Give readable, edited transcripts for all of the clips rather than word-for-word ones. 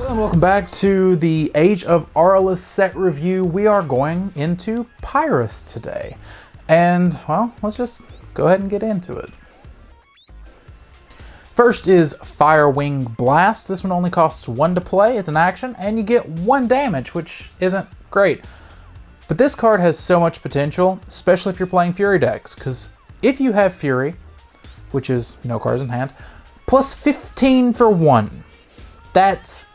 And welcome back to the Age of Aurelus set review. We are going into Pyrus today. And, well, let's just go ahead and get into it. First is Fire Wing Blast. This one only costs 1 to play. It's an action, and you get 1 damage, which isn't great. But this card has so much potential, especially if you're playing Fury decks, because if you have Fury, which is no cards in hand, plus 15 for 1. That's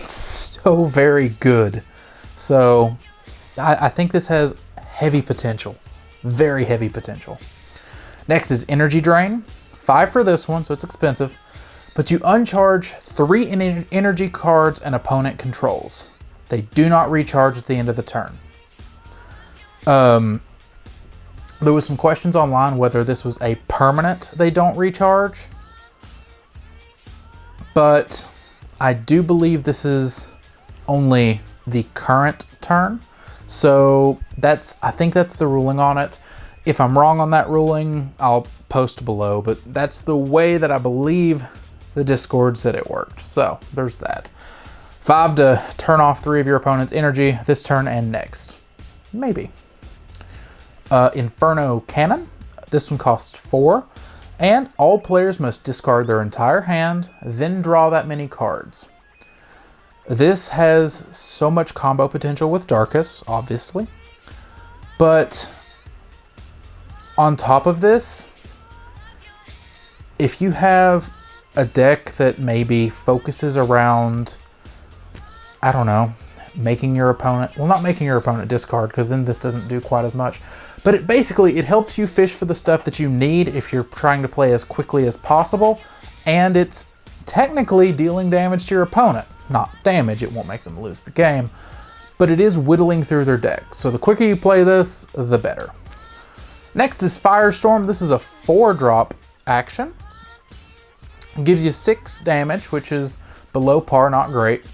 so very good. So I think this has heavy potential, very heavy potential. Next is Energy Drain, 5 for this one, so it's expensive, but you uncharge 3 energy cards an opponent controls. They do not recharge at the end of the turn. There was some questions online whether this was a permanent they don't recharge, but I do believe this is only the current turn. So I think that's the ruling on it. If I'm wrong on that ruling, I'll post below, but that's the way that I believe the Discord said it worked. So there's that. 5 to turn off 3 of your opponent's energy this turn and next. Maybe. Inferno Cannon. This one costs 4. And all players must discard their entire hand, then draw that many cards. This has so much combo potential with Darkus, obviously. But on top of this, if you have a deck that maybe focuses around, I don't know, making your opponent, well, not making your opponent discard, because then this doesn't do quite as much, but it helps you fish for the stuff that you need if you're trying to play as quickly as possible, and it's technically dealing damage to your opponent. Not damage, it won't make them lose the game, but it is whittling through their deck. So the quicker you play this, the better. Next is Firestorm. This is a 4-drop action. It gives you 6 damage, which is below par, not great.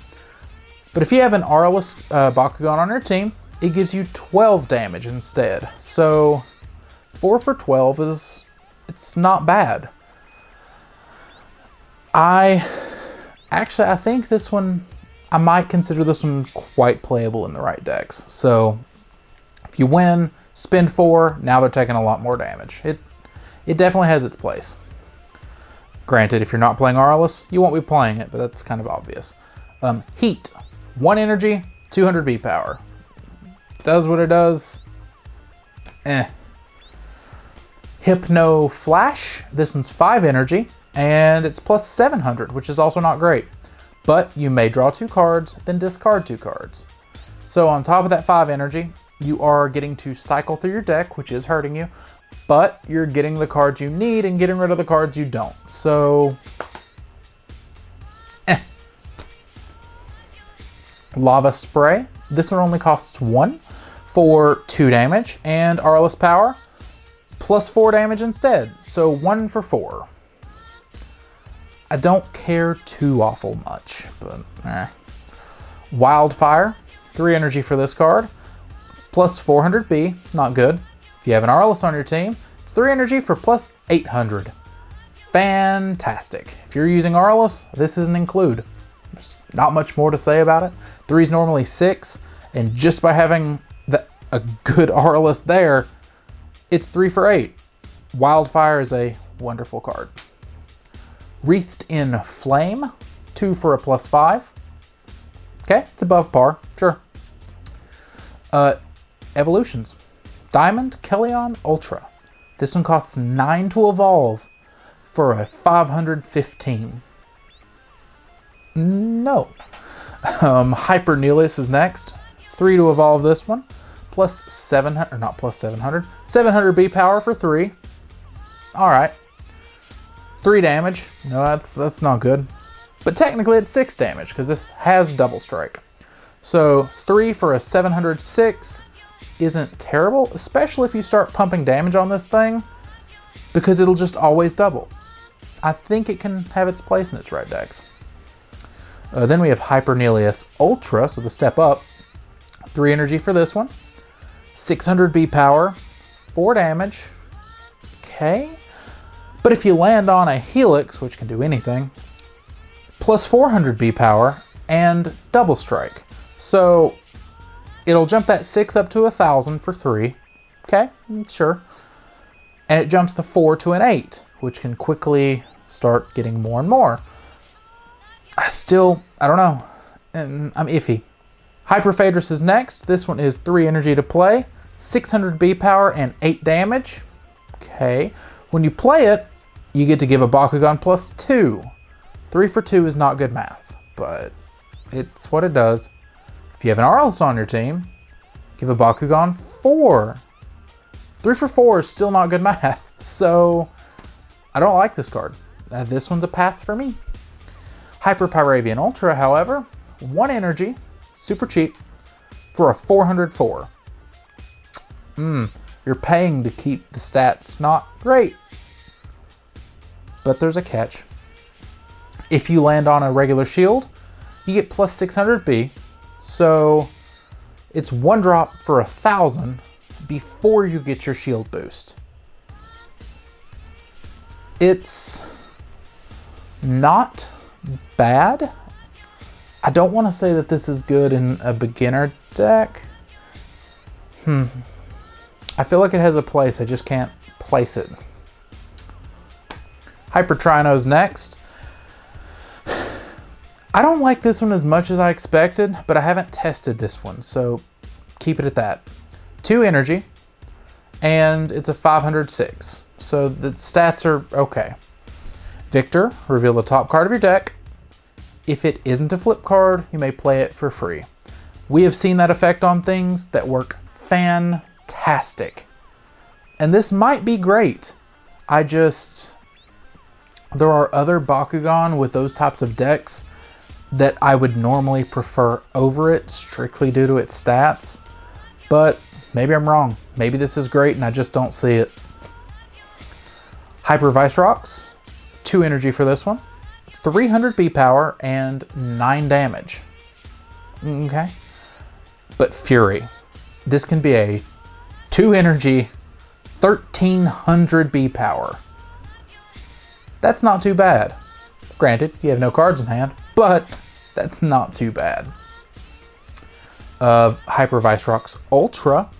But if you have an Aurelus Bakugan on your team, it gives you 12 damage instead. So 4 for 12 it's not bad. I think this one, I might consider this one quite playable in the right decks. So if you win, spend 4, now they're taking a lot more damage. It definitely has its place. Granted, if you're not playing Aurelus, you won't be playing it, but that's kind of obvious. Heat, 1 energy, 200 B power. Does what it does. Hypno Flash, this one's 5 energy, and it's plus 700, which is also not great. But you may draw 2 cards, then discard 2 cards. So on top of that 5 energy, you are getting to cycle through your deck, which is hurting you, but you're getting the cards you need and getting rid of the cards you don't. So, Lava Spray, this one only costs 1 for 2 damage, and Aurelus Power, plus 4 damage instead, so 1 for 4. I don't care too awful much, but Wildfire, 3 energy for this card, plus 400 B, not good. If you have an Aurelus on your team, it's 3 energy for plus 800. Fantastic. If you're using Aurelus, this is an include. There's not much more to say about it. 3 is normally 6, and just by having a good Aurelus there, it's 3 for 8. Wildfire is a wonderful card. Wreathed in Flame, 2 for a plus 5. Okay, it's above par, sure. Evolutions. Diamond Kellyon Ultra. This one costs 9 to evolve for a 515. No. Hyper Newless is next. 3 to evolve this one. Plus 700, or not plus 700. 700 B power for 3. Alright. 3 damage. No, that's not good. But technically it's 6 damage, because this has double strike. So 3 for a 706 isn't terrible, especially if you start pumping damage on this thing, because it'll just always double. I think it can have its place in its right decks. Then we have Hyper Neleus Ultra, so the step up. 3 energy for this one. 600 B power. 4 damage. Okay. But if you land on a Helix, which can do anything, plus 400 B power, and Double Strike. So it'll jump that 6 up to 1,000 for 3. Okay, sure. And it jumps the 4 to an 8, which can quickly start getting more and more. I don't know. I'm iffy. Hyper Phaedrus is next. This one is 3 energy to play, 600 B power, and 8 damage. Okay. When you play it, you get to give a Bakugan +2. 3 for 2 is not good math, but it's what it does. If you have an Aurelus on your team, give a Bakugan 4. 3 for 4 is still not good math, so I don't like this card. This one's a pass for me. Hyper Pyravian Ultra, however, 1 energy, super cheap, for a 404. You're paying to keep the stats not great. But there's a catch. If you land on a regular shield, you get plus 600 B. So it's 1 drop for 1,000 before you get your shield boost. It's not bad. I don't want to say that this is good in a beginner deck. I feel like it has a place, I just can't place it. Hyper Trino's next. I don't like this one as much as I expected, but I haven't tested this one, so keep it at that. 2 energy, and it's a 506, so the stats are okay. Victor, reveal the top card of your deck. If it isn't a flip card, you may play it for free. We have seen that effect on things that work fantastic. And this might be great. There are other Bakugan with those types of decks that I would normally prefer over it strictly due to its stats. But maybe I'm wrong. Maybe this is great and I just don't see it. Hyper Vice Rocks, 2 energy for this one. 300 B power and 9 damage. Okay. But Fury. This can be a 2 energy, 1300 B power. That's not too bad. Granted, you have no cards in hand, but that's not too bad. Hyper Vice Rocks Ultra.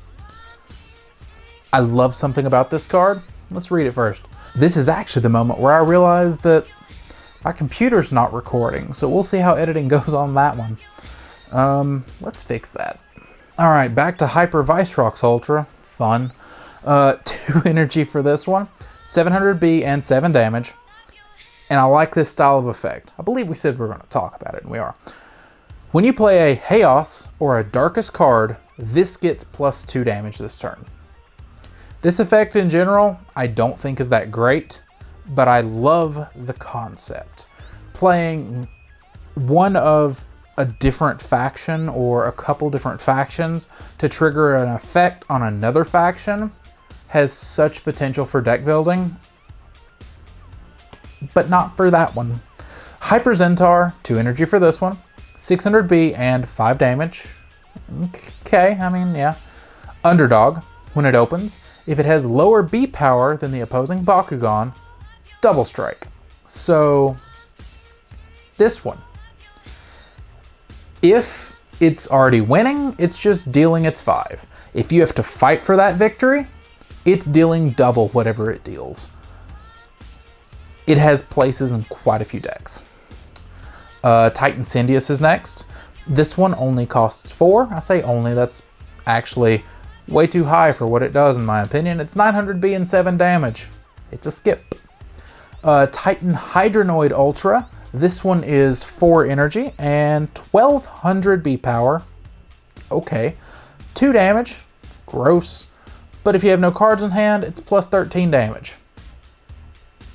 I love something about this card. Let's read it first. This is actually the moment where I realized that my computer's not recording, so we'll see how editing goes on that one. Let's fix that. All right, back to Hyper Vice Rocks Ultra. Fun. 2 energy for this one, 700 B and 7 damage. And I like this style of effect. I believe we said we were going to talk about it, and we are. When you play a Chaos or a Darkest card, this gets plus 2 damage this turn. This effect in general, I don't think is that great, but I love the concept. Playing one of a different faction or a couple different factions to trigger an effect on another faction has such potential for deck building, but not for that one. Hyperzantar, 2 energy for this one, 600 B and 5 damage. Okay, I mean, yeah. Underdog, when it opens, if it has lower B power than the opposing Bakugan, Double Strike. So, this one. If it's already winning, it's just dealing its 5. If you have to fight for that victory, it's dealing double whatever it deals. It has places in quite a few decks. Titan Sin Deus is next. This one only costs 4. I say only, that's actually way too high for what it does in my opinion. It's 900 B and 7 damage. It's a skip. Titan Hydranoid Ultra. This one is 4 energy and 1200 B power. Okay. 2 damage. Gross. But if you have no cards in hand, it's plus 13 damage.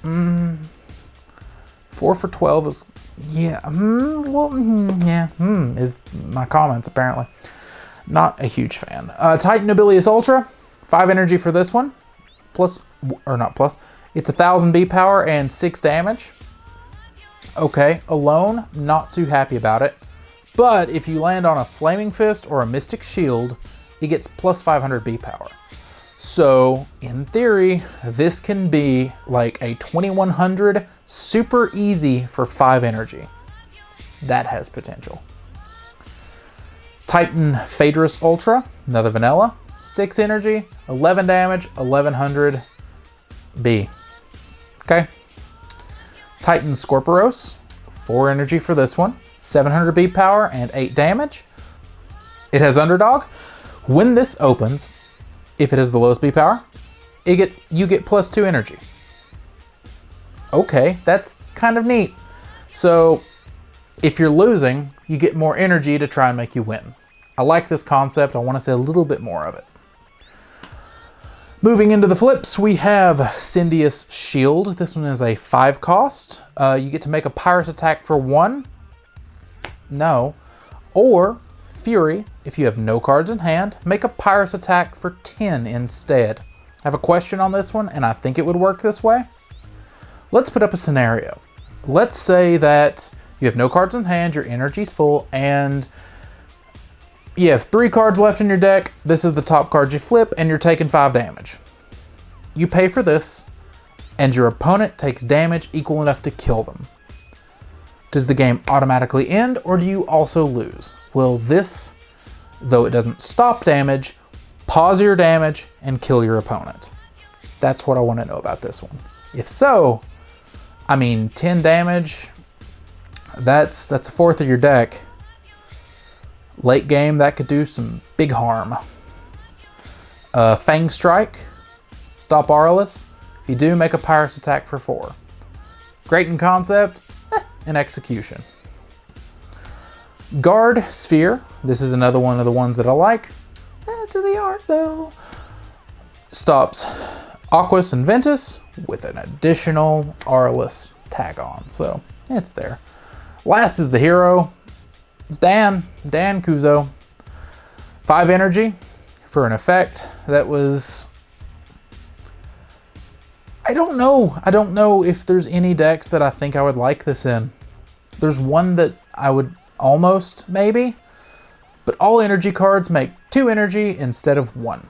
4 for 12 is, yeah, is my comments apparently. Not a huge fan. Titan Nobilius Ultra, 5 energy for this one. Plus, or not plus, it's 1000 B power and 6 damage. Okay, alone, not too happy about it. But if you land on a Flaming Fist or a Mystic Shield, it gets plus 500 B power. So, in theory, this can be like a 2100 super easy for 5 energy. that has potential. Titan Phaedrus Ultra, another vanilla, 6 energy, 11 damage, 1100 B. Okay. Titan Scorpiros, 4 energy for this one, 700 B power and 8 damage. It has Underdog. When this opens, if it has the lowest B power, you get +2 energy. Okay, that's kind of neat. So if you're losing, you get more energy to try and make you win. I like this concept. I want to see a little bit more of it. Moving into the flips, we have Sin Deus Shield. This one is a 5 cost. You get to make a Pyrus attack for 1. No. Or Fury, if you have no cards in hand, make a Pyrus attack for 10 instead. I have a question on this one, and I think it would work this way. Let's put up a scenario. Let's say that you have no cards in hand, your energy's full, and you have 3 cards left in your deck. This is the top card you flip, and you're taking 5 damage. You pay for this, and your opponent takes damage equal enough to kill them. Does the game automatically end, or do you also lose? Will this, though it doesn't stop damage, pause your damage and kill your opponent? That's what I want to know about this one. If so, I mean, 10 damage, that's a fourth of your deck. Late game, that could do some big harm. Fang Strike, stop Aurelus. If you do, make a Pyrus attack for 4. Great in concept, in execution. Guard Sphere, this is another one of the ones that I like. To the art though. Stops Aquas and Ventus with an additional Aurelus tag on, so it's there. Last is the hero. It's Dan Kuso. 5 energy for an effect that was... I don't know if there's any decks that I think I would like this in. There's one that I would almost, maybe. But all energy cards make 2 energy instead of 1.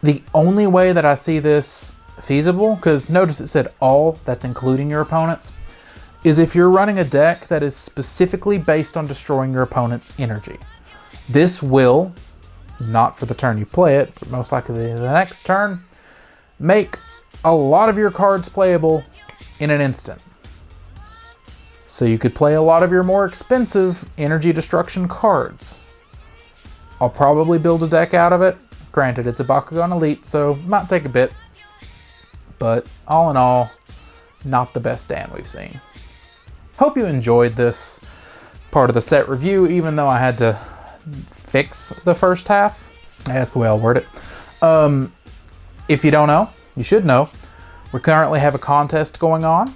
The only way that I see this feasible, because notice it said all, that's including your opponents, is if you're running a deck that is specifically based on destroying your opponent's energy. This will, not for the turn you play it, but most likely the next turn, make a lot of your cards playable in an instant. So you could play a lot of your more expensive energy destruction cards. I'll probably build a deck out of it. Granted, it's a Bakugan Elite, so it might take a bit. But all in all, not the best Dan we've seen. Hope you enjoyed this part of the set review, even though I had to fix the first half. That's the way I'll word it. If you don't know, you should know, we currently have a contest going on.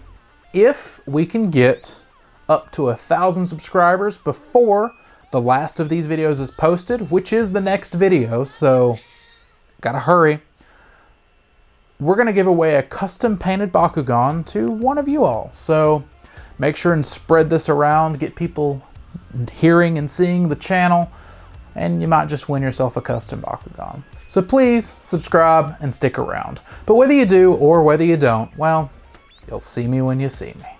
If we can get up to 1,000 subscribers before the last of these videos is posted, which is the next video, so gotta hurry, we're gonna give away a custom painted Bakugan to one of you all. So make sure and spread this around, get people hearing and seeing the channel, and you might just win yourself a custom Bakugan. So please subscribe and stick around. But whether you do or whether you don't, well, you'll see me when you see me.